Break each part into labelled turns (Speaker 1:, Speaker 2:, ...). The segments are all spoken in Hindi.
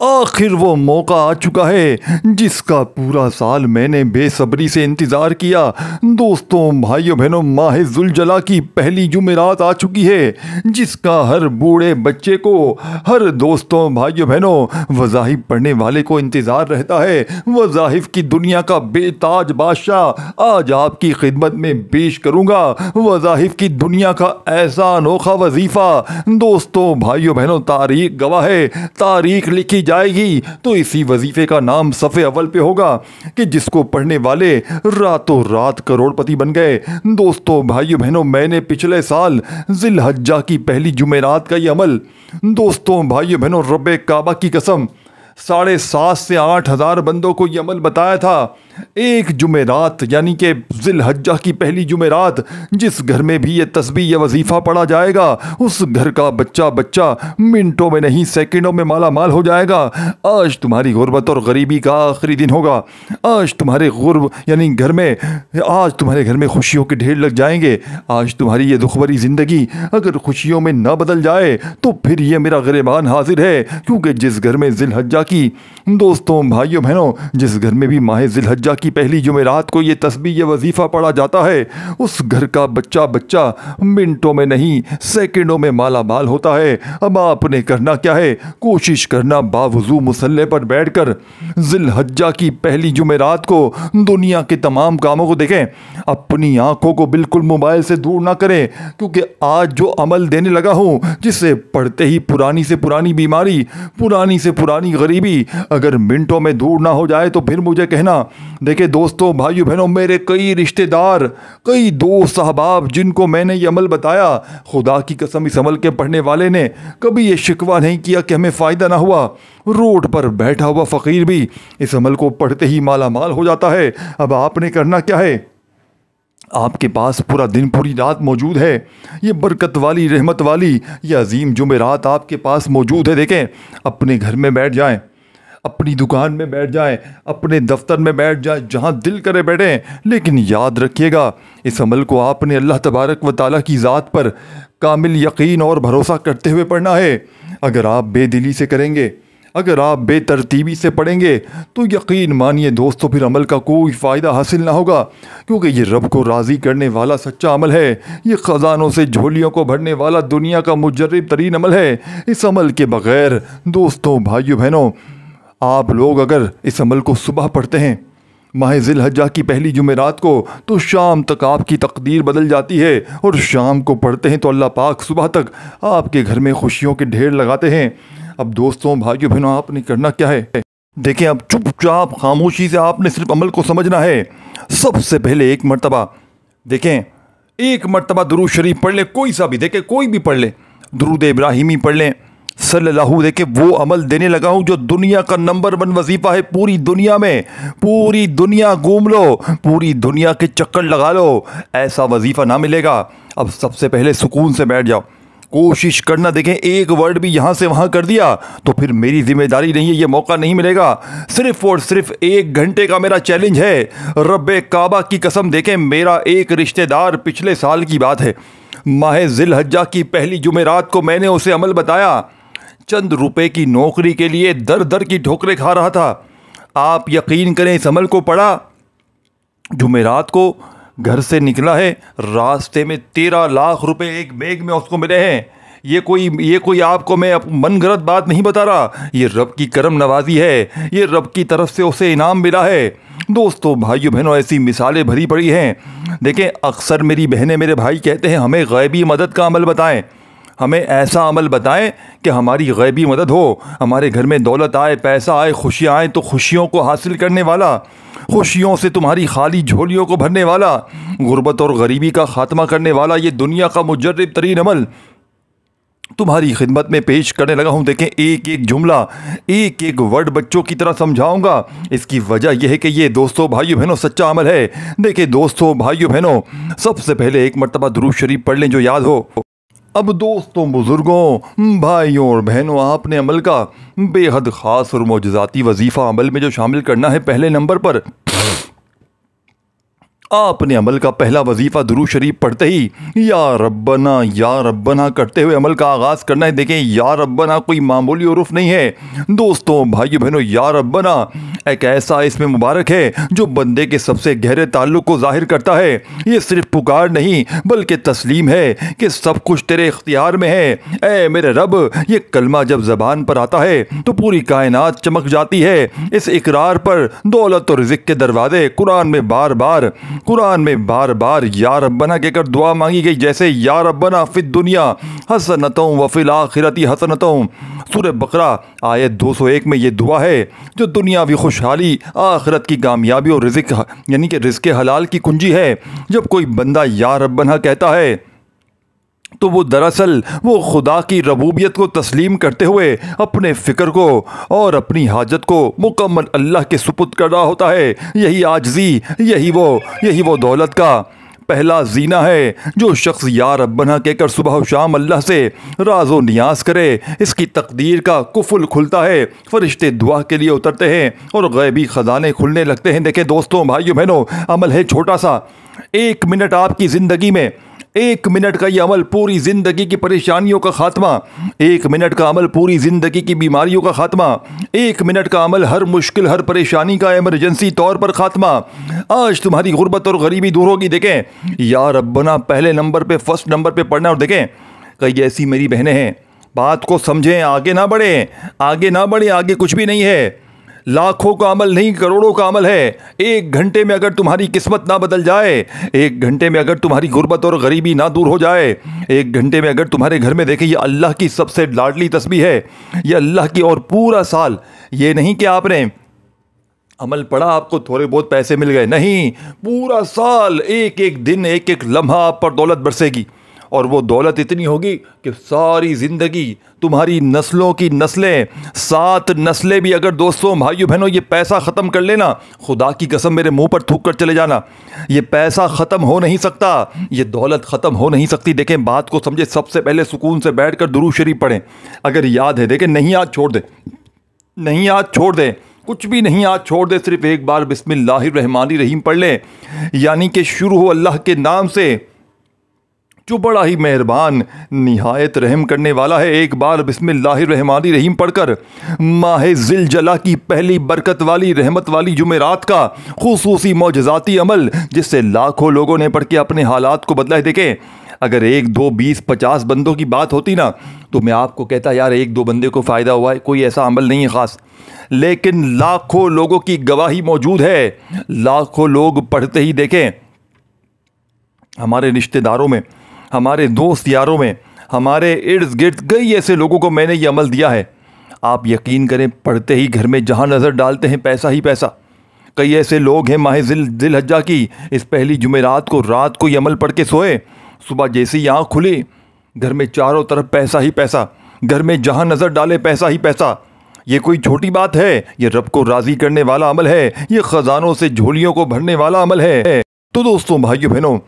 Speaker 1: आखिर वो मौका आ चुका है जिसका पूरा साल मैंने बेसब्री से इंतज़ार किया। दोस्तों भाइयों बहनों, माह जुलजला की पहली जुमेरात आ चुकी है जिसका हर बूढ़े बच्चे को, हर दोस्तों भाइयों बहनों वज़ाहिफ पढ़ने वाले को इंतज़ार रहता है। वज़ाहिफ की दुनिया का बेताज बादशाह आज आपकी खिदमत में पेश करूँगा वज़ाहिफ की दुनिया का ऐसा अनोखा वजीफ़ा। दोस्तों भाइयों बहनों, तारीख गवाह है, तारीख लिखी जाएगी तो इसी वजीफे का नाम सफ़े अव्वल पे होगा कि जिसको पढ़ने वाले रातों रात करोड़पति बन गए। दोस्तों भाइयों बहनों, मैंने पिछले साल जिलहज्जा की पहली जुमेरात का ये अमल, दोस्तों भाइयों बहनों, रब्बे काबा की कसम 7,500 से 8,000 बंदों को यह अमल बताया था। एक जुमेरात यानी कि जिलहज्जा की पहली जुमेरात, जिस घर में भी ये तस्बीह या वजीफ़ा पढ़ा जाएगा उस घर का बच्चा बच्चा मिनटों में नहीं सेकंडों में माला माल हो जाएगा। आज तुम्हारी गुर्बत और गरीबी का आखिरी दिन होगा। आज तुम्हारे गुर्ब यानी घर में, आज तुम्हारे घर में खुशियों के ढेर लग जाएंगे। आज तुम्हारी ये दुखभरी ज़िंदगी अगर खुशियों में न बदल जाए तो फिर ये मेरा गिरबान हाजिर है, क्योंकि जिस घर में जिलहज्जा की, दोस्तों भाइयों बहनों, जिस घर में भी माह जिलहज्जा की पहली जुमेरात को ये तस्बीह ये वजीफ़ा पढ़ा जाता है उस घर का बच्चा बच्चा मिनटों में नहीं सेकंडों में माला माल होता है। अब आपने करना क्या है, कोशिश करना बावजू मुसल्ले पर बैठकर जिलहज्जा की पहली जुमेरात को दुनिया के तमाम कामों को देखें। अपनी आंखों को बिल्कुल मोबाइल से दूर ना करें, क्योंकि आज जो अमल देने लगा हूँ जिसे पढ़ते ही पुरानी से पुरानी बीमारी, पुरानी से पुरानी गरीबी अगर मिनटों में दूर ना हो जाए तो फिर मुझे कहना। देखिए दोस्तों भाइयों बहनों, मेरे कई रिश्तेदार, कई दोस्त अहबाब जिनको मैंने ये अमल बताया, खुदा की कसम इस अमल के पढ़ने वाले ने कभी ये शिकवा नहीं किया कि हमें फ़ायदा ना हुआ। रोड पर बैठा हुआ फ़कीर भी इस अमल को पढ़ते ही माला माल हो जाता है। अब आपने करना क्या है, आपके पास पूरा दिन पूरी रात मौजूद है। ये बरकत वाली, रहमत वाली, ये अजीम जुमेरात आपके पास मौजूद है। देखें, अपने घर में बैठ जाएं, अपनी दुकान में बैठ जाएं, अपने दफ्तर में बैठ जाएं, जहां दिल करे बैठें, लेकिन याद रखिएगा इस अमल को आपने अल्लाह तबारक व ताला की ज़ात पर कामिल यकीन और भरोसा करते हुए पढ़ना है। अगर आप बेदिली से करेंगे, अगर आप बेतरतीबी से पढ़ेंगे तो यकीन मानिए दोस्तों फिर अमल का कोई फ़ायदा हासिल ना होगा, क्योंकि ये रब को राज़ी करने वाला सच्चा अमल है। ये ख़जानों से झोलियों को भरने वाला दुनिया का मुजर्रिब तरीन अमल है। इस अमल के बग़ैर दोस्तों भाइयों बहनों, आप लोग अगर इस अमल को सुबह पढ़ते हैं माह जिलहज्जा की पहली जुमेरात को, तो शाम तक आपकी तकदीर बदल जाती है, और शाम को पढ़ते हैं तो अल्लाह पाक सुबह तक आपके घर में खुशियों के ढेर लगाते हैं। अब दोस्तों भाइयों बहनों, आपने करना क्या है, देखें, अब चुपचाप खामोशी से आपने सिर्फ अमल को समझना है। सबसे पहले एक मरतबा देखें, एक मरतबा दुरूद शरीफ पढ़ लें, कोई सा भी, देखें कोई भी पढ़ लें, दुरूद इब्राहिमी पढ़ लें सल्लल्लाहु, देखे वो अमल देने लगा हूँ जो दुनिया का नंबर 1 वजीफ़ा है। पूरी दुनिया में, पूरी दुनिया घूम लो, पूरी दुनिया के चक्कर लगा लो, ऐसा वजीफ़ा ना मिलेगा। अब सबसे पहले सुकून से बैठ जाओ, कोशिश करना। देखें, एक वर्ड भी यहाँ से वहाँ कर दिया तो फिर मेरी जिम्मेदारी नहीं है, ये मौका नहीं मिलेगा। सिर्फ और सिर्फ 1 घंटे का मेरा चैलेंज है, रब्बे काबा की कसम। देखें, मेरा एक रिश्तेदार, पिछले साल की बात है, माह जिलहज्जा की पहली जुमेरात को मैंने उसे अमल बताया। चंद रुपए की नौकरी के लिए दर दर की ठोकरें खा रहा था। आप यकीन करें, इस अमल को पढ़ा, जुमेरात को घर से निकला है, रास्ते में 13 लाख रुपए एक बैग में उसको मिले हैं। ये कोई आपको मैं मन गलत बात नहीं बता रहा, ये रब की करम नवाजी है, ये रब की तरफ से उसे इनाम मिला है। दोस्तों भाइयों बहनों, ऐसी मिसालें भरी पड़ी हैं। देखें, अक्सर मेरी बहनें, मेरे भाई कहते हैं हमें गैबी मदद का अमल बताएं, हमें ऐसा अमल बताएं कि हमारी गैबी मदद हो, हमारे घर में दौलत आए, पैसा आए, खुशियाँ आए, तो खुशियों को हासिल करने वाला, खुशियों से तुम्हारी खाली झोलियों को भरने वाला, गुर्बत और गरीबी का खात्मा करने वाला ये दुनिया का मुजर्रिब तरीन अमल तुम्हारी खिदमत में पेश करने लगा हूँ। देखें, एक एक जुमला, एक एक वर्ड बच्चों की तरह समझाऊंगा। इसकी वजह यह है कि ये दोस्तों भाइयों बहनों सच्चा अमल है। देखें दोस्तों भाइयों बहनों, सबसे पहले एक मरतबा दुरूद शरीफ पढ़ लें जो याद हो। अब दोस्तों, बुजुर्गों, भाइयों और बहनों, आपने अमल का बेहद ख़ास और मोजज़ाती वजीफ़ा अमल में जो शामिल करना है, पहले नंबर पर आपने अमल का पहला वजीफा दुरूद शरीफ पढ़ते ही या रब्बना करते हुए अमल का आगाज़ करना है। देखें, या रब्बना कोई मामूली उर्फ नहीं है दोस्तों, भाइयों बहनों। या रब्बना एक ऐसा इसमें मुबारक है जो बंदे के सबसे गहरे ताल्लुक़ को जाहिर करता है। ये सिर्फ पुकार नहीं बल्कि तस्लीम है कि सब कुछ तेरे इख्तियार में है। ऐ मेरे रब, ये कलमा जब ज़बान पर आता है तो पूरी कायनात चमक जाती है। इस इकरार पर दौलत और रिज़्क़ के दरवाजे कुरान में बार बार या रब्बना कहकर दुआ मांगी गई, जैसे या रब्बना फिद दुनिया हसनतों व फिल आखिरती हसनतों। सूरह बकरा आयत 201 में ये दुआ है जो दुनियावी खुशहाली, आखिरत की कामयाबी और रिज़्क़ यानी कि रिज़्क़ हलाल की कुंजी है। जब कोई बंदा या रब्बना कहता है तो वो दरअसल वो खुदा की रबूबियत को तस्लीम करते हुए अपने फ़िक्र को और अपनी हाजत को मुकम्मल अल्लाह के सुपुर्द कर रहा होता है। यही आजिज़ी, यही वो दौलत का पहला जीना है। जो शख्स या रब्बना कहकर सुबह और शाम अल्लाह से राज़ो नियाज करे, इसकी तकदीर का कुफुल खुलता है, फरिश्ते दुआ के लिए उतरते हैं और गैबी ख़जाने खुलने लगते हैं। देखें दोस्तों, भाइयों बहनों, अमल है छोटा सा, 1 मिनट आपकी ज़िंदगी में, 1 मिनट का ये अमल पूरी ज़िंदगी की परेशानियों का खात्मा, 1 मिनट का अमल पूरी ज़िंदगी की बीमारियों का खात्मा, 1 मिनट का अमल हर मुश्किल, हर परेशानी का इमरजेंसी तौर पर खात्मा। आज तुम्हारी गुर्बत और गरीबी दूर होगी। देखें, या रब्बना पहले नंबर पे, फर्स्ट नंबर पे पढ़ना। और देखें, कई ऐसी मेरी बहनें हैं, बात को समझें, आगे ना बढ़ें, आगे कुछ भी नहीं है। लाखों का अमल नहीं, करोड़ों का अमल है। 1 घंटे में अगर तुम्हारी किस्मत ना बदल जाए, 1 घंटे में अगर तुम्हारी गुर्बत और गरीबी ना दूर हो जाए, 1 घंटे में अगर तुम्हारे घर में, देखें, ये अल्लाह की सबसे लाडली तस्बीह है, ये अल्लाह की। और पूरा साल, ये नहीं कि आपने अमल पढ़ा, आपको थोड़े बहुत पैसे मिल गए, नहीं, पूरा साल, एक एक दिन, एक एक लम्हा आप पर दौलत बरसेगी। और वो दौलत इतनी होगी कि सारी ज़िंदगी तुम्हारी नस्लों की नस्लें, 7 नस्लें भी अगर दोस्तों, भाइयों बहनों, ये पैसा ख़त्म कर लेना, खुदा की कसम मेरे मुंह पर थूक कर चले जाना, ये पैसा ख़त्म हो नहीं सकता, ये दौलत ख़त्म हो नहीं सकती। देखें, बात को समझे, सबसे पहले सुकून से बैठ कर दुरूद शरीफ पढ़ें। अगर याद है, देखें, नहीं याद छोड़ दें, कुछ भी नहीं याद छोड़ दे, सिर्फ एक बार बिस्मिल्लाहिर्रहमानिर्रहीम पढ़ लें, यानी कि शुरू हो अल्लाह के नाम से जो बड़ा ही मेहरबान, निहायत रहम करने वाला है। एक बार बिस्मिल्लाहिर्रहमानिर्रहीम पढ़कर माह ज़िलजला की पहली बरकत वाली, रहमत वाली जुमेरात का खुसूसी मौजज़ाती अमल, जिससे लाखों लोगों ने पढ़ के अपने हालात को बदला है। देखें, अगर 1, 2, 20, 50 बंदों की बात होती ना, तो मैं आपको कहता यार 1-2 बंदे को फ़ायदा हुआ है, कोई ऐसा अमल नहीं है ख़ास। लेकिन लाखों लोगों की गवाही मौजूद है, लाखों लोग पढ़ते ही, देखें, हमारे रिश्तेदारों में, हमारे दोस्त यारों में, हमारे इर्द गिर्द कई ऐसे लोगों को मैंने ये अमल दिया है। आप यकीन करें, पढ़ते ही घर में जहाँ नज़र डालते हैं पैसा ही पैसा। कई ऐसे लोग हैं माह ज़िलहज्जा की इस पहली जुमेरात को रात को ये अमल पढ़ के सोए, सुबह जैसे ही आँख खुली, घर में चारों तरफ पैसा ही पैसा, घर में जहाँ नज़र डाले पैसा ही पैसा। ये कोई छोटी बात है, ये रब को राज़ी करने वाला अमल है, ये ख़जानों से झोलियों को भरने वाला अमल है। तो दोस्तों, भाइयों बहनों,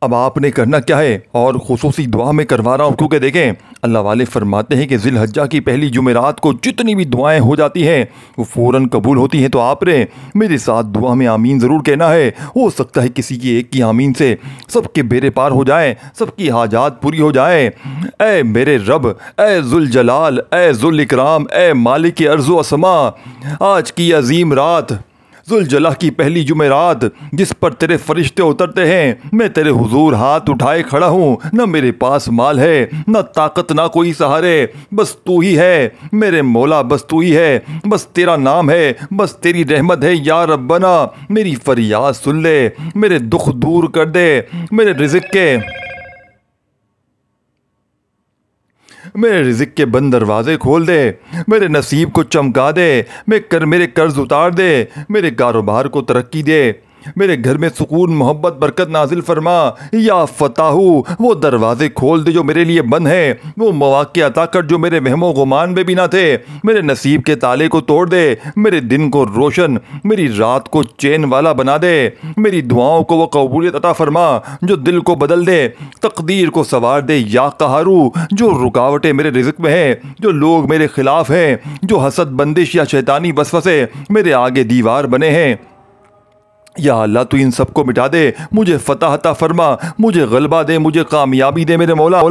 Speaker 1: अब आपने करना क्या है, और खुसूसी दुआ में करवा रहा हूँ क्योंकि देखें, अल्लाह वाले फरमाते हैं कि ज़िलहज्जा की पहली जुमेरात को जितनी भी दुआएं हो जाती हैं वो फ़ौरन कबूल होती हैं। तो आपने मेरे साथ दुआ में आमीन ज़रूर कहना है। हो सकता है किसी की एक की आमीन से सबके बेड़े पार हो जाए, सबकी हाजात पूरी हो जाए। ऐ मेरे रब, ऐ ज़ुल जलाल, ऐ ज़ुल इकराम, ऐ मालिक अर्ज़ व समा, आज की अजीम रात, ज़ुलजला की पहली जुमेरात जिस पर तेरे फरिश्ते उतरते हैं, मैं तेरे हुजूर हाथ उठाए खड़ा हूँ। न मेरे पास माल है, न ताकत, ना कोई सहारे, बस तू ही है मेरे मौला, बस तू ही है, बस तेरा नाम है, बस तेरी रहमत है। या रब्बना, मेरी फरियाद सुन ले, मेरे दुख दूर कर दे, मेरे रिज़्क़ के बंद दरवाज़े खोल दे, मेरे नसीब को चमका दे, मेरे कर्ज उतार दे, मेरे कारोबार को तरक्की दे, मेरे घर में सुकून, मोहब्बत, बरकत नाजिल फरमा। या फताहू, वो दरवाजे खोल दे जो मेरे लिए बंद है, वो मौक़े अता कर जो मेरे वहमो गुमान में भी ना थे, मेरे नसीब के ताले को तोड़ दे, मेरे दिन को रोशन, मेरी रात को चैन वाला बना दे, मेरी दुआओं को वो कबूलियत अता फरमा जो दिल को बदल दे, तकदीर को सवार दे। या कहारू, जो रुकावटें मेरे रिज़्क़ में हैं, जो लोग मेरे खिलाफ हैं, जो हसद, बंदिश या शैतानी वसवसे मेरे आगे दीवार बने हैं, या अल्लाह तू इन सबको मिटा दे, मुझे फतह अता फरमा, मुझे गलबा दे, मुझे कामयाबी दे मेरे मौला।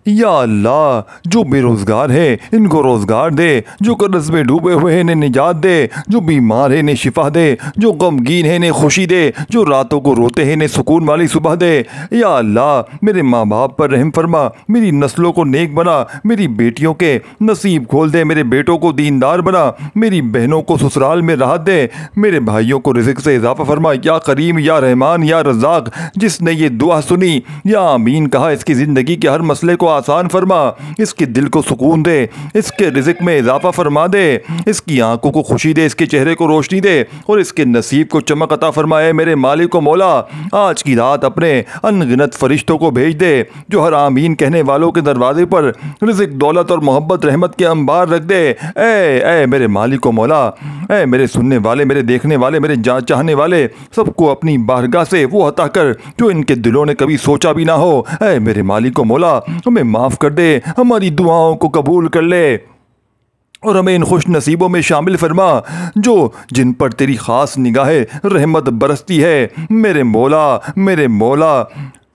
Speaker 1: या अल्लाह जो बेरोज़गार है इनको रोज़गार दे, जो कर्ज में डूबे हुए हैं इन्हें निजात दे, जो बीमार है इन्हें शिफा दे, जो गमगीन है इन्हें खुशी दे, जो रातों को रोते हैं इन्हें सुकून वाली सुबह दे। या अल्लाह मेरे माँ बाप पर रहम फरमा, मेरी नस्लों को नेक बना, मेरी बेटियों के नसीब खोल दे, मेरे बेटों को दीनदार बना, मेरी बहनों को ससुराल में राहत दे, मेरे भाइयों को रिज़्क़ से इजाफा फरमा। या करीम या रहमान या रज़्ज़ाक़, जिसने ये दुआ सुनी या आमीन कहा, इसकी ज़िंदगी के हर मसले को आसान फरमा, इसके दिल को सुकून दे, इसके रिज़्क़ में इजाफा फरमा दे, इसकी आंखों को खुशी दे, इसके चेहरे को रोशनी दे और इसके नसीब को चमक अता फरमाए। मेरे मालिक को मौला आज की रात अपने अनगिनत फरिश्तों को भेज दे, जो हर आमीन कहने वालों के दरवाजे पर रिज़्क़, दौलत और मोहब्बत रहमत के अंबार रख दे। ए मेरे मालिक को मौला, ए मेरे सुनने वाले, मेरे देखने वाले, मेरे चाहने वाले सबको अपनी बारगाह से वो अता कर जो इनके दिलों ने कभी सोचा भी ना हो। ए मेरे मालिक को मौला हमें माफ़ कर दे, हमारी दुआओं को कबूल कर ले और हमें इन खुश नसीबों में शामिल फरमा जो जिन पर तेरी ख़ास निगाहे रहमत बरसती है। मेरे मौला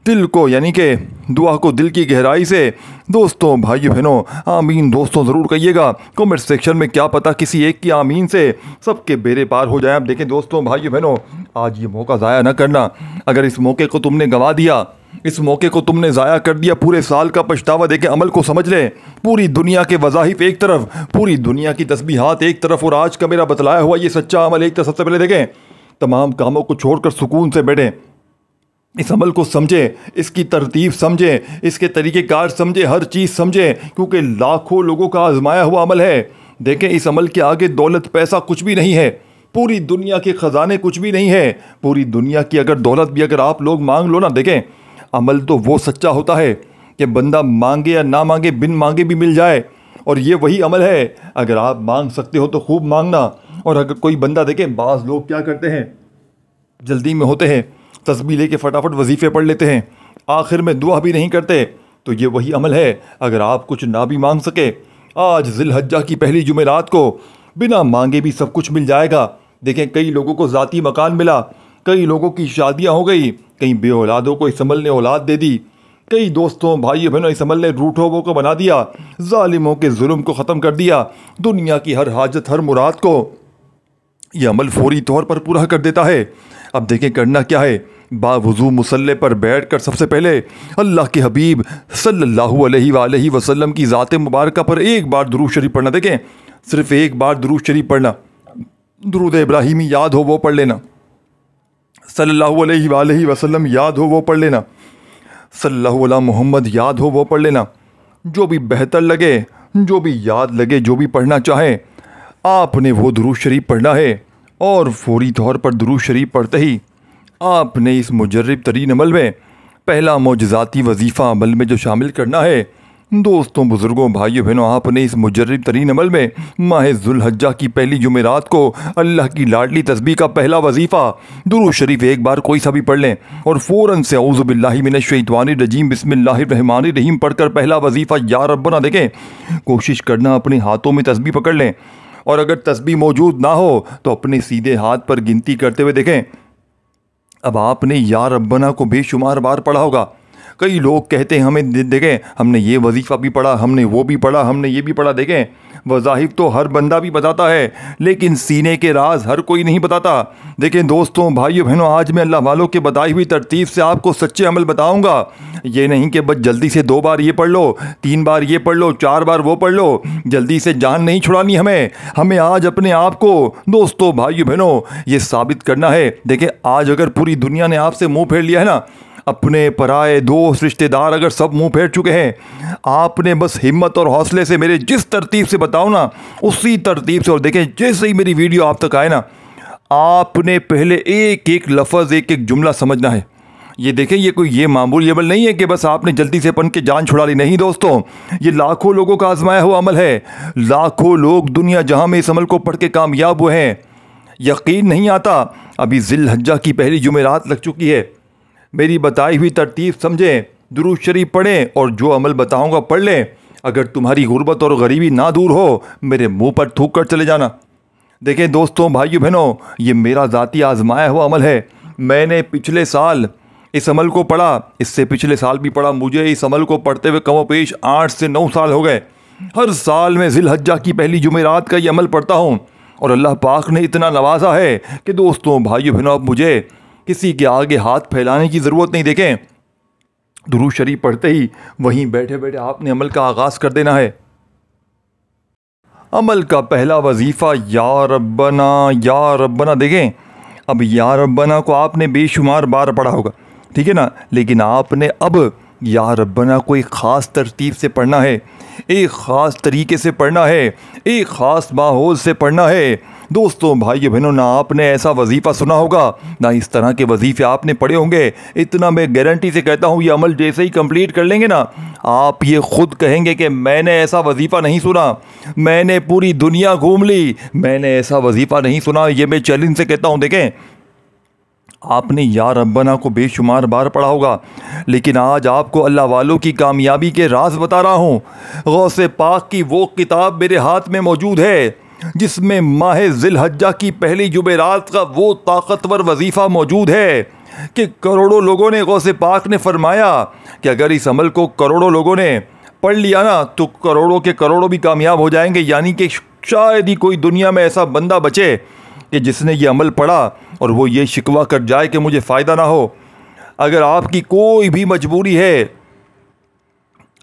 Speaker 1: दिल को यानी कि दुआ को दिल की गहराई से दोस्तों भाइयों बहनों आमीन दोस्तों ज़रूर कहिएगा कमेंट सेक्शन में। क्या पता किसी एक की आमीन से सबके बेड़े पार हो जाए। अब देखें दोस्तों भाइयों बहनों, आज ये मौका ज़ाया ना करना। अगर इस मौके को तुमने गंवा दिया, इस मौके को तुमने ज़ाया कर दिया, पूरे साल का पछतावा देके अमल को समझ ले। पूरी दुनिया के वज़ाइफ एक तरफ, पूरी दुनिया की तस्बीहात एक तरफ और आज का मेरा बतलाया हुआ ये सच्चा अमल एक तरफ। सबसे पहले देखें, तमाम कामों को छोड़कर सुकून से बैठें, इस अमल को समझें, इसकी तरतीब समझें, इसके तरीक़ेकार समझें, हर चीज़ समझें, क्योंकि लाखों लोगों का आजमाया हुआ अमल है। देखें इस अमल के आगे दौलत पैसा कुछ भी नहीं है, पूरी दुनिया के ख़जाने कुछ भी नहीं है, पूरी दुनिया की अगर दौलत भी अगर आप लोग मांग लो ना, देखें अमल तो वो सच्चा होता है कि बंदा मांगे या ना मांगे, बिन मांगे भी मिल जाए। और ये वही अमल है, अगर आप मांग सकते हो तो खूब मांगना। और अगर कोई बंदा देखें, बाज़ लोग क्या करते हैं, जल्दी में होते हैं, तस्बीह लेके फटाफट वजीफ़े पढ़ लेते हैं, आखिर में दुआ भी नहीं करते। तो ये वही अमल है, अगर आप कुछ ना भी मांग सके, आज ज़िलहज्जा की पहली जुमेरात को बिना मांगे भी सब कुछ मिल जाएगा। देखें कई लोगों को ज़ाती मकान मिला, कई लोगों की शादियां हो गई, कई बे औलादों को इस अमल ने औलाद दे दी, कई दोस्तों भाइयों बहनों इस अमल ने रूठों को बना दिया, जालिमों के जुल्म को ख़त्म कर दिया, दुनिया की हर हाजत हर मुराद को यह अमल फौरी तौर पर पूरा कर देता है। अब देखें करना क्या है, बावुज़ू मुसल्ले पर बैठ कर सबसे पहले अल्लाह के हबीब सल्लल्लाहु अलैहि वसल्लम की ज़ात मुबारक पर एक बार दुरूद शरीफ पढ़ना। देखें सिर्फ एक बार दुरूद शरीफ पढ़ना, दुरूद इब्राहिमी याद हो वो पढ़ लेना, सल्लल्लाहु अलैहि वसल्लम याद हो वो पढ़ लेना, सल्लल्लाहु अला मोहम्मद याद हो वो पढ़ लेना। जो भी बेहतर लगे, जो भी याद लगे, जो भी पढ़ना चाहें आपने वो दुरूद शरीफ पढ़ना है। और फौरी तौर पर दुरूद शरीफ पढ़ते ही आपने इस मुजर्रिब तरीन अमल में पहला मौजज़ाती वजीफ़ा अमल में जो शामिल करना है, दोस्तों बुज़ुर्गों भाइयों बहनों, आपने इस मुजर्रिब तरीन अमल में माह ज़ुल्हज्जा की पहली जुमेरात को अल्लाह की लाडली तस्बीह का पहला वजीफ़ा दुरूद शरीफ एक बार कोई सा भी पढ़ लें और फ़ौरन से औज़ु बिल्लाहि मिनश शैतानिर रजीम बिस्मिल्लाहिर रहमानिर रहीम पढ़कर पहला वजीफ़ा या रब्बना। देखें कोशिश करना अपने हाथों में तस्बीह पकड़ लें, और अगर तस्बीह मौजूद ना हो तो अपने सीधे हाथ पर गिनती करते हुए देखें। अब आपने या रब्बना को बेशुमार बार पढ़ा होगा। कई लोग कहते हैं हमें देखें हमने ये वजीफ़ा भी पढ़ा, हमने वो भी पढ़ा, हमने ये भी पढ़ा। देखें वज़ाइफ तो हर बंदा भी बताता है, लेकिन सीने के राज हर कोई नहीं बताता। देखें दोस्तों भाइयों बहनों, आज मैं अल्लाह वालों के बताई हुई तरतीब से आपको सच्चे अमल बताऊंगा। ये नहीं कि बस जल्दी से 2 बार ये पढ़ लो, 3 बार ये पढ़ लो, 4 बार वो पढ़ लो, जल्दी से जान नहीं छुड़ानी हमें आज अपने आप को दोस्तों भाइयों बहनों ये साबित करना है। देखें आज अगर पूरी दुनिया ने आपसे मुँह फेर लिया है ना, अपने पराए दोस्त रिश्तेदार अगर सब मुंह फेर चुके हैं, आपने बस हिम्मत और हौसले से मेरे जिस तरतीब से बताओ ना उसी तरतीब से, और देखें जैसे ही मेरी वीडियो आप तक आए ना, आपने पहले एक एक लफ्ज़ एक एक जुमला समझना है। ये देखें ये कोई ये मामूली अमल नहीं है कि बस आपने जल्दी से पढ़ के जान छुड़ा ली, नहीं दोस्तों, ये लाखों लोगों का आजमाया हुआ अमल है। लाखों लोग दुनिया जहां में इस अमल को पढ़ के कामयाब हुए हैं। यकीन नहीं आता, अभी ज़िलहज्जा की पहली जुमेरात लग चुकी है। मेरी बताई हुई तरतीब समझें, दुरूद शरीफ पढ़ें और जो अमल बताऊंगा पढ़ लें। अगर तुम्हारी गुर्बत और गरीबी ना दूर हो, मेरे मुंह पर थूक कर चले जाना। देखें दोस्तों भाइयों बहनों, ये मेरा ज़ाती आजमाया हुआ अमल है। मैंने पिछले साल इस अमल को पढ़ा, इससे पिछले साल भी पढ़ा। मुझे इस अमल को पढ़ते हुए कमोपेश 8 से 9 साल हो गए। हर साल मैं ज़िलहज्जा की पहली जुमेरात का ये अमल पढ़ता हूँ और अल्लाह पाक ने इतना नवाजा है कि दोस्तों भाइयों बहनों, अब मुझे किसी के आगे हाथ फैलाने की ज़रूरत नहीं। देखें, दुरूद शरीफ पढ़ते ही वहीं बैठे बैठे आपने अमल का आगाज़ कर देना है। अमल का पहला वजीफ़ा या रब्बना। देखें, अब या रब्बना को आपने बेशुमार बार पढ़ा होगा, ठीक है ना, लेकिन आपने अब या रब्बना को एक ख़ास तरतीब से पढ़ना है, एक ख़ास तरीके से पढ़ना है, एक ख़ास माहौल से पढ़ना है। दोस्तों भाइयों बहनों, ना आपने ऐसा वजीफ़ा सुना होगा, ना इस तरह के वजीफ़े आपने पढ़े होंगे। इतना मैं गारंटी से कहता हूँ, ये अमल जैसे ही कंप्लीट कर लेंगे ना, आप ये ख़ुद कहेंगे कि मैंने ऐसा वजीफ़ा नहीं सुना, मैंने पूरी दुनिया घूम ली, मैंने ऐसा वजीफ़ा नहीं सुना। ये मैं चैलेंज से कहता हूँ। देखें, आपने या रब्बना को बेशुमार बार पढ़ा होगा, लेकिन आज आपको अल्लाह वालों की कामयाबी के राज बता रहा हूँ। गौसे पाक की वो किताब मेरे हाथ में मौजूद है जिसमें माह ज़िलहज्जा की पहली जुमेरात का वो ताकतवर वजीफ़ा मौजूद है कि करोड़ों लोगों ने, गौसे पाक ने फरमाया कि अगर इस अमल को करोड़ों लोगों ने पढ़ लिया ना, तो करोड़ों के करोड़ों भी कामयाब हो जाएंगे। यानी कि शायद ही कोई दुनिया में ऐसा बंदा बचे कि जिसने ये अमल पढ़ा और वो ये शिकवा कर जाए कि मुझे फ़ायदा ना हो। अगर आपकी कोई भी मजबूरी है,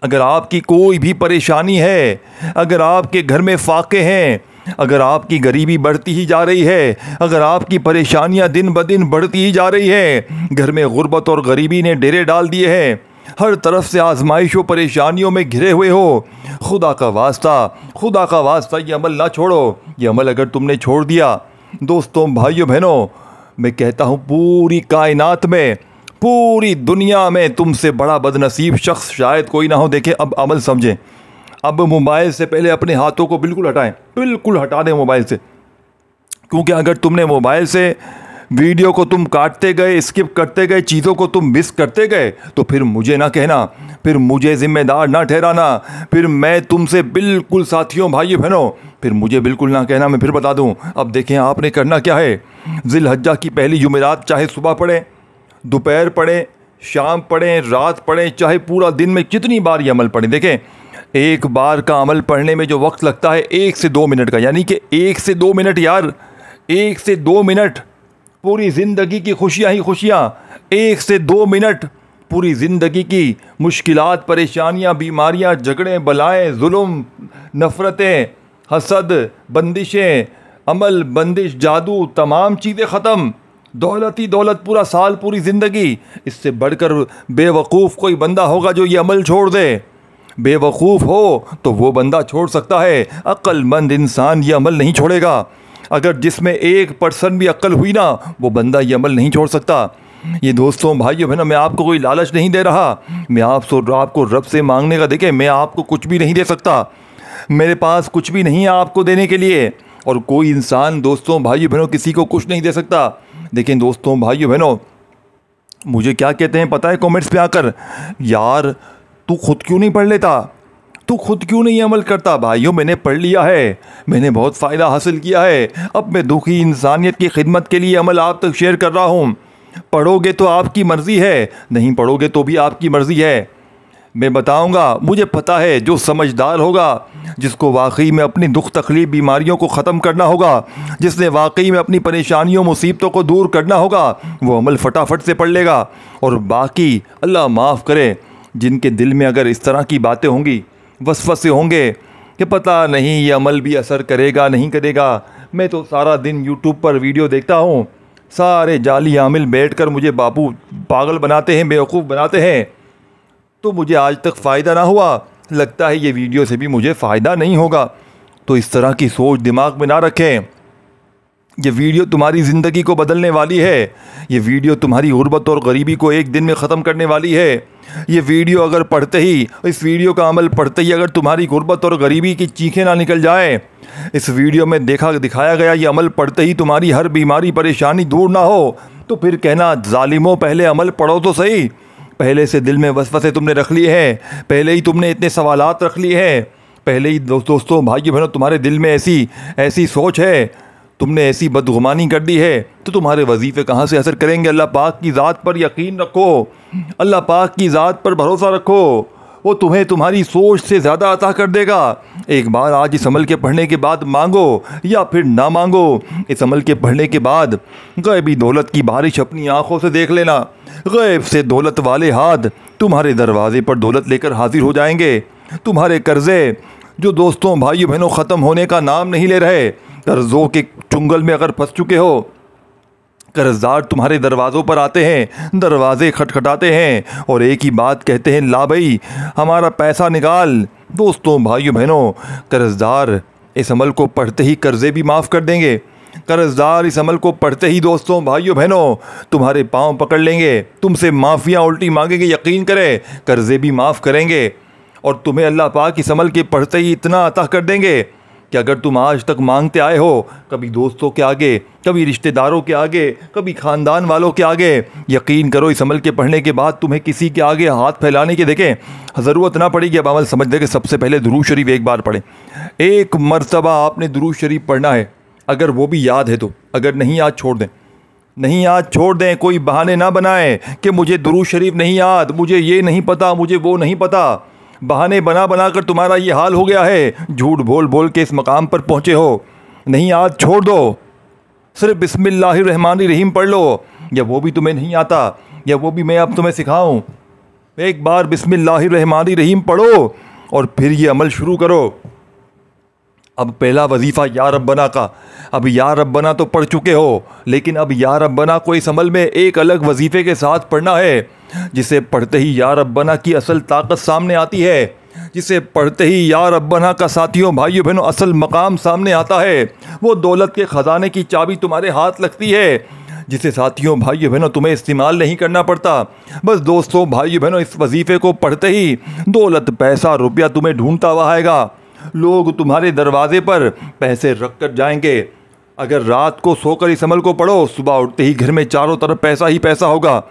Speaker 1: अगर आपकी कोई भी परेशानी है, अगर आपके घर में फाके हैं, अगर आपकी गरीबी बढ़ती ही जा रही है, अगर आपकी परेशानियां दिन ब दिन बढ़ती ही जा रही है, घर में गुर्बत और गरीबी ने डेरे डाल दिए हैं, हर तरफ से आजमाइशों परेशानियों में घिरे हुए हो, खुदा का वास्ता ये अमल ना छोड़ो। ये अमल अगर तुमने छोड़ दिया, दोस्तों भाइयों बहनों, मैं कहता हूँ पूरी कायनात में, पूरी दुनिया में तुमसे बड़ा बदनसीब शख्स शायद कोई ना हो। देखें, अब अमल समझें। अब मोबाइल से पहले अपने हाथों को बिल्कुल हटाएं, बिल्कुल हटा दें मोबाइल से, क्योंकि अगर तुमने मोबाइल से वीडियो को तुम काटते गए, स्किप करते गए, चीज़ों को तुम मिस करते गए, तो फिर मुझे ना कहना, फिर मुझे ज़िम्मेदार ना ठहराना, फिर मैं तुमसे बिल्कुल, साथियों भाइयों बहनों, फिर मुझे बिल्कुल ना कहना। मैं फिर बता दूं, अब देखें आपने करना क्या है। ज़िलहज्जा की पहली जुमेरात चाहे सुबह पढ़ें, दोपहर पढ़ें, शाम पढ़ें, रात पढ़ें, चाहे पूरा दिन में जितनी बार ये अमल पढ़ें। देखें, एक बार का अमल पढ़ने में जो वक्त लगता है 1 से 2 मिनट का, यानी कि 1 से 2 मिनट यार, 1 से 2 मिनट पूरी ज़िंदगी की खुशियाँ ही खुशियाँ। 1 से 2 मिनट पूरी ज़िंदगी की मुश्किलात, परेशानियाँ, बीमारियाँ, झगड़े, बलाएँ, जुल्म, नफ़रतें, हसद, बंदिशें, अमल, बंदिश, जादू, तमाम चीज़ें ख़त्म। दौलत ही दौलत, पूरा साल, पूरी ज़िंदगी। इससे बढ़कर बेवकूफ़ कोई बंदा होगा जो ये अमल छोड़ दे। बेवकूफ़ हो तो वो बंदा छोड़ सकता है, अक्लमंद इंसान ये अमल नहीं छोड़ेगा। अगर जिसमें 1% भी अक्ल हुई ना, वो बंदा ये अमल नहीं छोड़ सकता। ये दोस्तों भाइयों बहनों, मैं आपको कोई लालच नहीं दे रहा, मैं आपको रब से मांगने का, देखें मैं आपको कुछ भी नहीं दे सकता, मेरे पास कुछ भी नहीं है आपको देने के लिए, और कोई इंसान दोस्तों भाइयों बहनों किसी को कुछ नहीं दे सकता। देखें दोस्तों भाइयों बहनों, मुझे क्या कहते हैं पता है कमेंट्स पे आकर, यार तू खुद क्यों नहीं पढ़ लेता, तू खुद क्यों नहीं अमल करता। भाइयों मैंने पढ़ लिया है, मैंने बहुत फ़ायदा हासिल किया है, अब मैं दुखी इंसानियत की खिदमत के लिए अमल आप तक शेयर कर रहा हूँ। पढ़ोगे तो आपकी मर्ज़ी है, नहीं पढ़ोगे तो भी आपकी मर्ज़ी है। मैं बताऊंगा, मुझे पता है जो समझदार होगा, जिसको वाकई में अपनी दुख तकलीफ़ बीमारियों को ख़त्म करना होगा, जिसने वाकई में अपनी परेशानियों मुसीबतों को दूर करना होगा, वो अमल फटाफट से पढ़ लेगा। और बाकी अल्लाह माफ़ करे जिनके दिल में अगर इस तरह की बातें होंगी, वसवसे होंगे कि पता नहीं ये अमल भी असर करेगा नहीं करेगा। मैं तो सारा दिन यूट्यूब पर वीडियो देखता हूँ, सारे जाली आमिल बैठकर मुझे बापू पागल बनाते हैं, बेवकूफ़ बनाते हैं, तो मुझे आज तक फ़ायदा ना हुआ, लगता है ये वीडियो से भी मुझे फ़ायदा नहीं होगा। तो इस तरह की सोच दिमाग में ना रखें। ये वीडियो तुम्हारी ज़िंदगी को बदलने वाली है, ये वीडियो तुम्हारी गुर्बत और गरीबी को एक दिन में ख़त्म करने वाली है। ये वीडियो अगर पढ़ते ही, इस वीडियो का अमल पढ़ते ही अगर तुम्हारी गुर्बत और गरीबी की चीखें ना निकल जाए, इस वीडियो में दिखाया गया ये अमल पढ़ते ही तुम्हारी हर बीमारी परेशानी दूर ना हो, तो फिर कहना ज़ालिमों पहले अमल पढ़ो तो सही। पहले से दिल में वसवसे तुमने रख लिए हैं, पहले ही तुमने इतने सवालात रख लिए हैं, पहले ही दोस्तों भाइयों बहनों तुम्हारे दिल में ऐसी सोच है, तुमने ऐसी बदगुमानी कर दी है तो तुम्हारे वजीफ़े कहाँ से असर करेंगे। अल्लाह पाक की ज़ात पर यकीन रखो, अल्लाह पाक की ज़ात पर भरोसा रखो, वो तुम्हें तुम्हारी सोच से ज़्यादा अता कर देगा। एक बार आज इस अमल के पढ़ने के बाद मांगो या फिर ना मांगो, इस अमल के पढ़ने के बाद गैबी दौलत की बारिश अपनी आंखों से देख लेना। गैब से दौलत वाले हाथ तुम्हारे दरवाजे पर दौलत लेकर हाजिर हो जाएंगे। तुम्हारे कर्जे जो दोस्तों भाइयों बहनों ख़त्म होने का नाम नहीं ले रहे, कर्ज़ों के चुंगल में अगर फंस चुके हो, कर्जदार तुम्हारे दरवाज़ों पर आते हैं, दरवाजे खटखटाते हैं और एक ही बात कहते हैं, ला भाई हमारा पैसा निकाल। दोस्तों भाइयों बहनों, कर्जदार इस अमल को पढ़ते ही कर्ज़े भी माफ़ कर देंगे। कर्जदार इस अमल को पढ़ते ही दोस्तों भाइयों बहनों तुम्हारे पाँव पकड़ लेंगे, तुमसे माफ़ियाँ उल्टी मांगेंगे। यकीन करें, कर्ज़े भी माफ़ करेंगे और तुम्हें अल्लाह पाक इस अमल के पढ़ते ही इतना अता कर देंगे कि अगर तुम आज तक मांगते आए हो, कभी दोस्तों के आगे, कभी रिश्तेदारों के आगे, कभी ख़ानदान वालों के आगे, यकीन करो इस अमल के पढ़ने के बाद तुम्हें किसी के आगे हाथ फैलाने की देखें ज़रूरत ना पड़ेगी। अब अमल समझ दे कि सबसे पहले दुरूद शरीफ एक बार पढ़ें। एक मरतबा आपने दुरूद शरीफ पढ़ना है, अगर वो भी याद है तो। अगर नहीं याद छोड़ दें, नहीं याद छोड़ दें। कोई बहाने ना बनाएं कि मुझे दुरूद शरीफ नहीं याद, मुझे ये नहीं पता, मुझे वो नहीं पता। बहाने बना बना कर तुम्हारा ये हाल हो गया है, झूठ बोल बोल के इस मकाम पर पहुँचे हो। नहीं याद छोड़ दो, सिर्फ बिस्मिल्लाहिर्रहमानिर्रहीम पढ़ लो, या वो भी तुम्हें नहीं आता, या वो भी मैं अब तुम्हें सिखाऊं। एक बार बिस्मिल्लाहिर्रहमानिर्रहीम पढ़ो और फिर ये अमल शुरू करो। अब पहला वजीफ़ा या रब्बना का, अब या रब्बना तो पढ़ चुके हो, लेकिन अब या रब्बना को इस अमल में एक अलग वजीफ़े के साथ पढ़ना है, जिसे पढ़ते ही या रब्बना की असल ताकत सामने आती है, जिसे पढ़ते ही या रब्बना का साथियों भाइयों बहनों असल मकाम सामने आता है। वो दौलत के ख़जाने की चाबी तुम्हारे हाथ लगती है, जिसे साथियों भाइयों बहनों तुम्हें इस्तेमाल नहीं करना पड़ता। बस दोस्तों भाइयों बहनों इस वजीफ़े को पढ़ते ही दौलत पैसा रुपया तुम्हें ढूंढता हुआ आएगा। लोग तुम्हारे दरवाजे पर पैसे रख कर जाएंगे। अगर रात को सोकर इस अमल को पढ़ो, सुबह उठते ही घर में चारों तरफ पैसा ही पैसा होगा।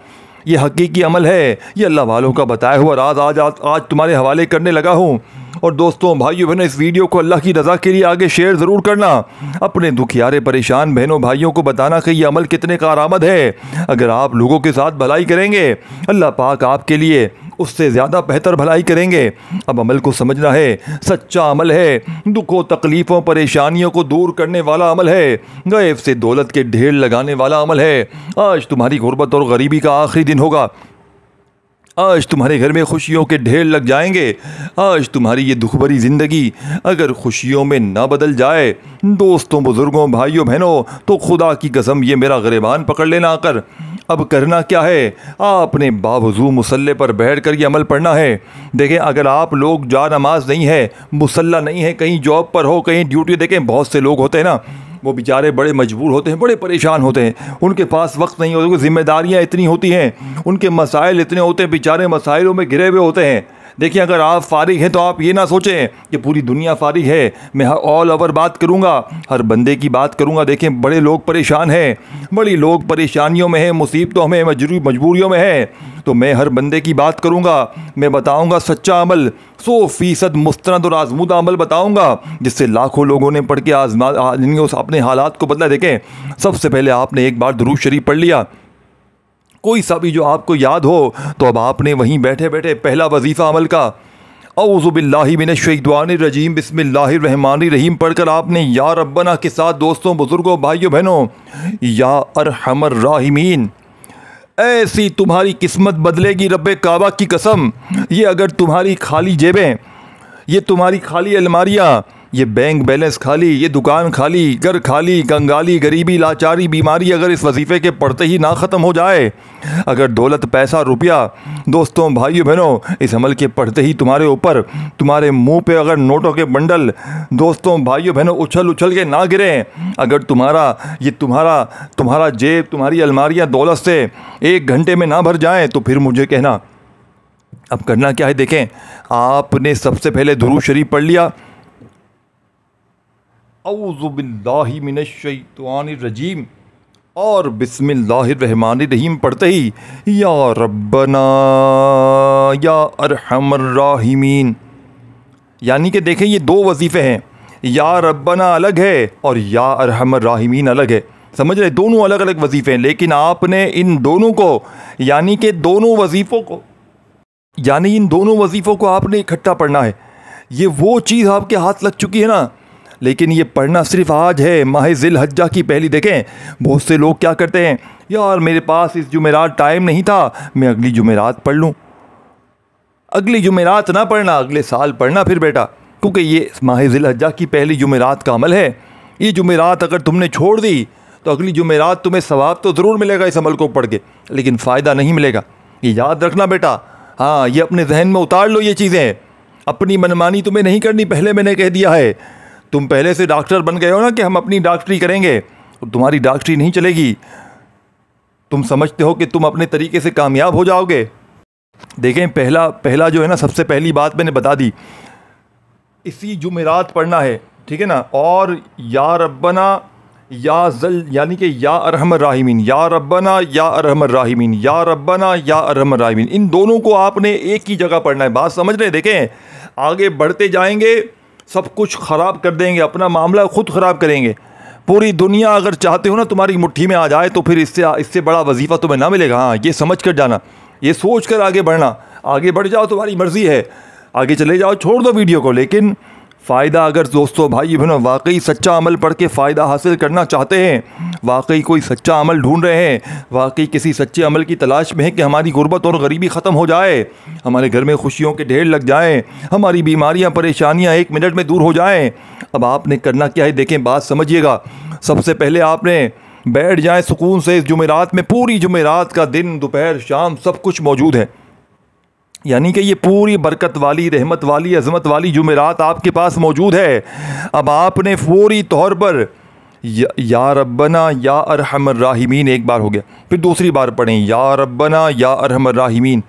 Speaker 1: ये हकीकी अमल है, ये अल्लाह वालों का बताया हुआ राज आज तुम्हारे हवाले करने लगा हूँ। और दोस्तों भाइयों बहनों इस वीडियो को अल्लाह की रज़ा के लिए आगे शेयर ज़रूर करना। अपने दुखियारे परेशान बहनों भाइयों को बताना कि ये अमल कितने कारआमद है। अगर आप लोगों के साथ भलाई करेंगे, अल्लाह पाक आपके लिए उससे ज़्यादा बेहतर भलाई करेंगे। अब अमल को समझना है, सच्चा अमल है, दुखों तकलीफ़ों परेशानियों को दूर करने वाला अमल है, गैब से दौलत के ढेर लगाने वाला अमल है। आज तुम्हारी गुर्बत और गरीबी का आखिरी दिन होगा। आज तुम्हारे घर में खुशियों के ढेर लग जाएंगे। आज तुम्हारी ये दुख भरी ज़िंदगी अगर खुशियों में ना बदल जाए दोस्तों बुज़ुर्गों भाइयों बहनों, तो खुदा की कसम ये मेरा गिरबान पकड़ लेना आकर। अब करना क्या है, आपने बावजू मुसल्ले पर बैठ कर ये अमल पढ़ना है। देखें, अगर आप लोग जा नमाज नहीं है, मुसल्ला नहीं है, कहीं जॉब पर हो, कहीं ड्यूटी, देखें बहुत से लोग होते हैं ना, वो बेचारे बड़े मजबूर होते हैं, बड़े परेशान होते हैं, उनके पास वक्त नहीं होता, उनकी जिम्मेदारियां इतनी होती हैं, उनके मसाइल इतने होते हैं, बेचारे मसाइलों में घिरे हुए होते हैं। देखिए, अगर आप फारिग हैं तो आप ये ना सोचें कि पूरी दुनिया फारिग है, मैं ऑल ओवर बात करूँगा, हर बंदे की बात करूँगा। देखें, बड़े लोग परेशान हैं, बड़ी लोग परेशानियों में हैं, मुसीबतों में, मजबूरियों में हैं, तो मैं हर बंदे की बात करूँगा। मैं बताऊँगा सच्चा अमल, 100% मुस्तनद और आजमूदा अमल बताऊँगा, जिससे लाखों लोगों ने पढ़ के अपने हालात को बदला। देखें, सबसे पहले आपने एक बार दुरूद शरीफ पढ़ लिया, कोई सा भी जो आपको याद हो, तो अब आपने वहीं बैठे बैठे पहला वजीफ़ा अमल का औज़ु बिल्लाहि मिनश्शैतानिर रजीम बिस्मिल्लाहिर्रहमानिर्रहीम पढ़कर आपने या रब्बना के साथ दोस्तों बुज़ुर्गों भाइयों बहनों, या अरहमर राहिमीन, ऐसी तुम्हारी किस्मत बदलेगी रब्बे काबा की कसम। ये अगर तुम्हारी खाली जेबें, ये तुम्हारी खाली अलमारियाँ, ये बैंक बैलेंस खाली, ये दुकान खाली, घर खाली, कंगाली, गरीबी, लाचारी, बीमारी अगर इस वजीफ़े के पढ़ते ही ना ख़त्म हो जाए, अगर दौलत पैसा रुपया दोस्तों भाइयों बहनों इस अमल के पढ़ते ही तुम्हारे ऊपर, तुम्हारे मुंह पे अगर नोटों के बंडल दोस्तों भाइयों बहनों उछल उछल के ना गिरें, अगर तुम्हारा जेब, तुम्हारी अलमारियाँ दौलत से 1 घंटे में ना भर जाएँ, तो फिर मुझे कहना। अब करना क्या है, देखें, आपने सबसे पहले दुरूद शरीफ पढ़ लिया, औज़ु बिल्लाहि मिनश्शैतानिर रजीम और बिस्मिल्लाहिर्रहमानिर्रहीम पढ़ते ही या रब्बना या अरहमर राहिमीन। यानी कि देखें, ये 2 वजीफ़े हैं। या रब्बना अलग है और या अरहमर राहिमीन अलग है। समझ रहे, दोनों अलग अलग वजीफ़े हैं, लेकिन आपने इन दोनों को यानी कि इन दोनों वजीफ़ों को आपने इकट्ठा पढ़ना है। ये वो चीज़ आपके हाथ लग चुकी है ना, लेकिन ये पढ़ना सिर्फ आज है, माह ज़िलहज्जा की पहली। देखें बहुत से लोग क्या करते हैं, यार मेरे पास इस जुमेरात टाइम नहीं था, मैं अगली जुमेरात पढ़ लूँ। अगली जुमेरात ना पढ़ना, अगले साल पढ़ना फिर बेटा, क्योंकि ये माह ज़िलहज्जा की पहली जुमेरात का अमल है। ये जुमेरात अगर तुमने छोड़ दी तो अगली जुमेरात तुम्हें सवाब तो ज़रूर मिलेगा इस अमल को पढ़ के, लेकिन फ़ायदा नहीं मिलेगा। ये याद रखना बेटा। हाँ, ये अपने जहन में उतार लो ये चीज़ें। अपनी मनमानी तुम्हें नहीं करनी, पहले मैंने कह दिया है। तुम पहले से डॉक्टर बन गए हो ना कि हम अपनी डॉक्टरी करेंगे, तो तुम्हारी डॉक्टरी नहीं चलेगी। तुम समझते हो कि तुम अपने तरीके से कामयाब हो जाओगे। देखें पहला जो है ना, सबसे पहली बात मैंने बता दी, इसी जुमेरात पढ़ना है, ठीक है ना। और या रब्बना या जल यानी कि या अरहमर राहिमीन, या रब्बना या अरहमर राहिमीन, या रब्बना या अरहमर राहिमीन, इन दोनों को आपने एक ही जगह पढ़ना है। बात समझ रहे? देखें आगे बढ़ते जाएंगे सब कुछ ख़राब कर देंगे, अपना मामला खुद ख़राब करेंगे। पूरी दुनिया अगर चाहते हो ना तुम्हारी मुट्ठी में आ जाए, तो फिर इससे बड़ा वजीफ़ा तुम्हें ना मिलेगा। हाँ, ये समझ कर जाना, ये सोच कर आगे बढ़ना। आगे बढ़ जाओ, तुम्हारी मर्ज़ी है, आगे चले जाओ, छोड़ दो वीडियो को। लेकिन फ़ायदा अगर दोस्तों भाई बहनों वाकई सच्चा अमल पढ़ के फ़ायदा हासिल करना चाहते हैं, वाकई कोई सच्चा अमल ढूंढ रहे हैं, वाकई किसी सच्चे अमल की तलाश में है कि हमारी गुर्बत और गरीबी ख़त्म हो जाए, हमारे घर में खुशियों के ढेर लग जाएं, हमारी बीमारियां परेशानियां 1 मिनट में दूर हो जाएं, अब आपने करना क्या है? देखें बात समझिएगा। सबसे पहले आपने बैठ जाएँ सुकून से इस जुमेरात में। पूरी जुमेरात का दिन, दोपहर, शाम सब कुछ मौजूद है, यानी कि ये पूरी बरकत वाली, रहमत वाली, अज़मत वाली जुमेरात आपके पास मौजूद है। अब आपने फौरी तौर पर या रब्बना या अरहमर राहिमीन एक बार हो गया, फिर दूसरी बार पढ़ें या रब्बना या अरहमर राहिमीन।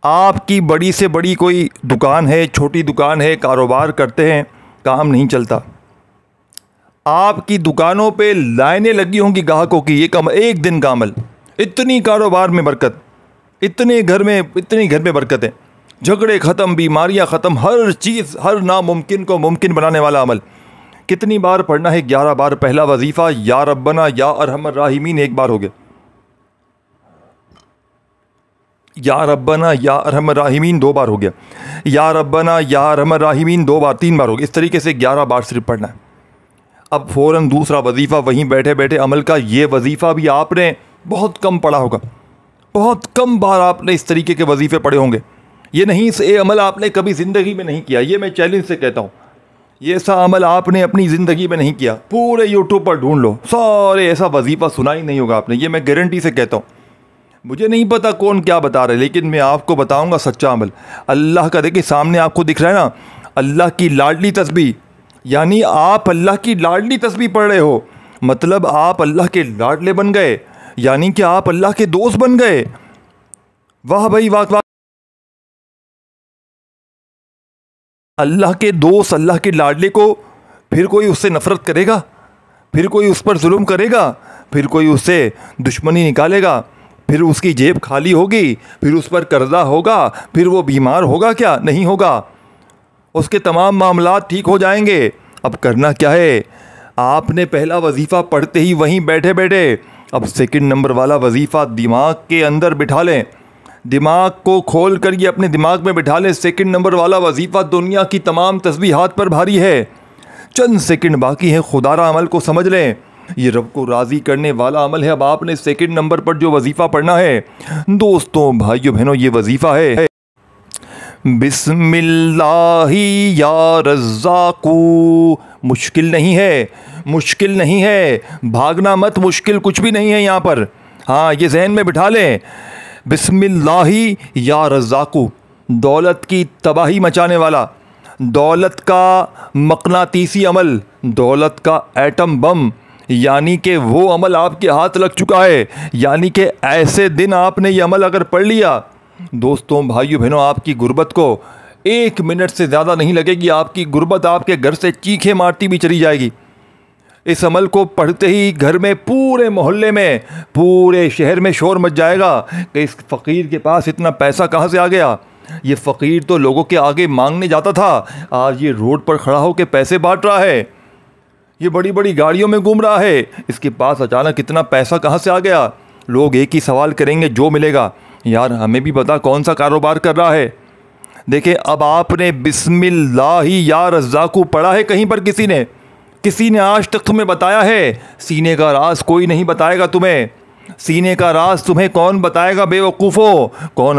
Speaker 1: आपकी बड़ी से बड़ी कोई दुकान है, छोटी दुकान है, कारोबार करते हैं, काम नहीं चलता, आपकी दुकानों पे लाइनें लगी होंगी ग्राहकों की, एक दिन का अमल, इतनी कारोबार में बरकत, इतनी घर में बरकत है, झगड़े ख़त्म, बीमारियां ख़त्म, हर चीज़, हर नामुमकिन को मुमकिन बनाने वाला अमल। कितनी बार पढ़ना है? 11 बार। पहला वजीफ़ा या रब्बना या अरहमर राहिमीन एक बार हो गया, या रब्बना या अरहमर राहिमीन 2 बार हो गया, या रब्बना या अरहमर राहिमीन 2 बार, 3 बार हो गया। इस तरीके से 11 बार सिर्फ पढ़ना है। अब फ़ौरन दूसरा वजीफ़ा वहीं बैठे बैठे अमल का। ये वजीफ़ा भी आपने बहुत कम पढ़ा होगा, बहुत कम बार आपने इस तरीके के वजीफ़े पढ़े होंगे। ये नहीं, ये अमल आपने कभी ज़िंदगी में नहीं किया, ये मैं चैलेंज से कहता हूँ। ये ऐसा अमल आपने अपनी ज़िंदगी में नहीं किया। पूरे यूट्यूब पर ढूंढ लो, सारे ऐसा वजीफ़ा सुना ही नहीं होगा आपने, ये मैं गारंटी से कहता हूँ। मुझे नहीं पता कौन क्या बता रहे, लेकिन मैं आपको बताऊँगा सच्चा अमल अल्लाह का। देखिए सामने आपको दिख रहा है ना, अल्लाह की लाडली तस्बीह, यानी आप अल्लाह की लाडली तस्बीह पढ़ रहे हो, मतलब आप अल्लाह के लाडले बन गए, यानी कि आप अल्लाह के दोस्त बन गए। वाह भाई वाह वाह। अल्लाह के दोस्त, अल्लाह के लाडले को फिर कोई उससे नफ़रत करेगा? फिर कोई उस पर जुल्म करेगा? फिर कोई उससे दुश्मनी निकालेगा? फिर उसकी जेब खाली होगी? फिर उस पर कर्जा होगा? फिर वो बीमार होगा? क्या नहीं होगा, उसके तमाम मामलात ठीक हो जाएंगे। अब करना क्या है? आपने पहला वजीफ़ा पढ़ते ही वहीं बैठे बैठे अब सेकंड नंबर वाला वजीफ़ा दिमाग के अंदर बिठा लें, दिमाग को खोल कर ये अपने दिमाग में बिठा लें। सेकंड नंबर वाला वजीफ़ा दुनिया की तमाम तस्बीहात पर भारी है, चंद सेकंड बाकी हैं, खुदारा अमल को समझ लें, ये रब को राज़ी करने वाला अमल है। अब आपने सेकंड नंबर पर जो वजीफ़ा पढ़ना है दोस्तों भाइयों बहनों, ये वजीफ़ा है बिस्मिल्लाही या रज़्ज़ाक़ू। मुश्किल नहीं है, मुश्किल नहीं है, भागना मत, मुश्किल कुछ भी नहीं है यहाँ पर। हाँ, ये जहन में बिठा लें, बिस्मिल्लाही या रज़्ज़ाक़ू, दौलत की तबाही मचाने वाला, दौलत का मक़नातीसी अमल, दौलत का एटम बम, यानी कि वो अमल आपके हाथ लग चुका है। यानी कि ऐसे दिन आपने ये अमल अगर पढ़ लिया दोस्तों भाइयों बहनों, आपकी गुर्बत को 1 मिनट से ज़्यादा नहीं लगेगी, आपकी गुर्बत आपके घर से चीखें मारती भी चली जाएगी। इस अमल को पढ़ते ही घर में, पूरे मोहल्ले में, पूरे शहर में शोर मच जाएगा कि इस फ़कीर के पास इतना पैसा कहाँ से आ गया, ये फ़कीर तो लोगों के आगे मांगने जाता था, आज ये रोड पर खड़ा होकर पैसे बांट रहा है। ये बड़ी बड़ी गाड़ियों में घूम रहा है, इसके पास अचानक इतना पैसा कहाँ से आ गया। लोग एक ही सवाल करेंगे, जो मिलेगा। यार हमें भी पता कौन सा कारोबार कर रहा है। देखिए, अब आपने बिस्मिल्लाही या रज़्ज़ाक़ू पढ़ा है कहीं पर? किसी ने आज तक तुम्हें बताया है? सीने का राज कोई नहीं बताएगा तुम्हें। सीने का राज तुम्हें कौन बताएगा बेवकूफ़ो? कौन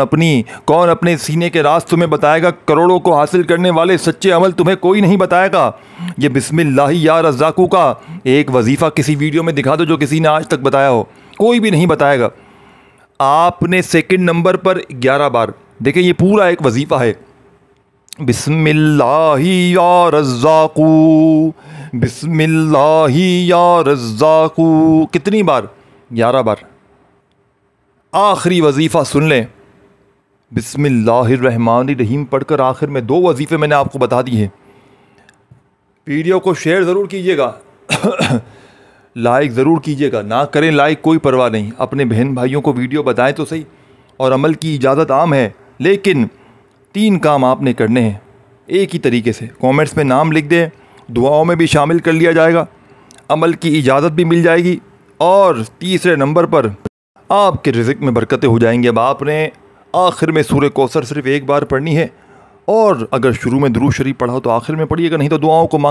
Speaker 1: अपने सीने के राज तुम्हें बताएगा? करोड़ों को हासिल करने वाले सच्चे अमल तुम्हें कोई नहीं बताएगा। ये बिस्मिल्लाही या रज़्ज़ाक़ू का एक वजीफ़ा किसी वीडियो में दिखा दो जो किसी ने आज तक बताया हो, कोई भी नहीं बताएगा। आपने सेकंड नंबर पर 11 बार, देखिए ये पूरा एक वजीफ़ा है, बिस्मिल्लाही या रज़्ज़ाक़ू, बिस्मिल्लाही या रज़्ज़ाक़ू। कितनी बार? 11 बार। आखिरी वजीफ़ा सुन लें, बिस्मिल्लाहिर्रहमानिर्रहीम पढ़कर आखिर में 2 वजीफ़े मैंने आपको बता दिए हैं। वीडियो को शेयर ज़रूर कीजिएगा लाइक ज़रूर कीजिएगा, ना करें लाइक कोई परवाह नहीं, अपने बहन भाइयों को वीडियो बताएं तो सही। और अमल की इजाज़त आम है, लेकिन 3 काम आपने करने हैं एक ही तरीके से। कमेंट्स में नाम लिख दें, दुआओं में भी शामिल कर लिया जाएगा, अमल की इजाज़त भी मिल जाएगी, और तीसरे नंबर पर आपके रिज़्क़ में बरकतें हो जाएंगी। अब आपने आखिर में सूरह कौसर सिर्फ़ 1 बार पढ़नी है, और अगर शुरू में दुरूद शरीफ पढ़ा हो तो आखिर में पढ़िएगा, नहीं तो दुआओं को मांग